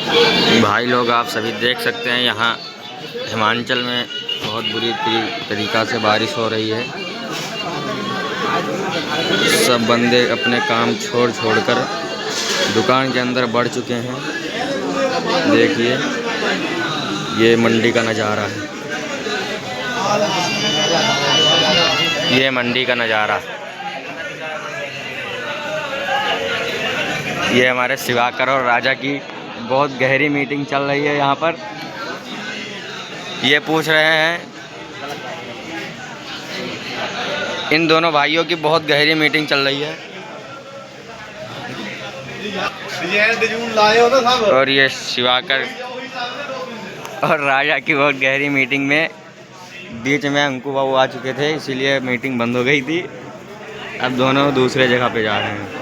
भाई लोग आप सभी देख सकते हैं यहाँ हिमाचल में बहुत बुरी तरीक़ा से बारिश हो रही है। सब बंदे अपने काम छोड़ कर दुकान के अंदर बढ़ चुके हैं। देखिए ये मंडी का नज़ारा है, ये मंडी का नज़ारा। ये हमारे शिवाकर और राजा की बहुत गहरी मीटिंग चल रही है यहाँ पर। ये पूछ रहे हैं, इन दोनों भाइयों की बहुत गहरी मीटिंग चल रही है। और ये शिवाकर और राजा की बहुत गहरी मीटिंग में बीच में अंकु बाबू आ चुके थे, इसीलिए मीटिंग बंद हो गई थी। अब दोनों दूसरे जगह पे जा रहे हैं।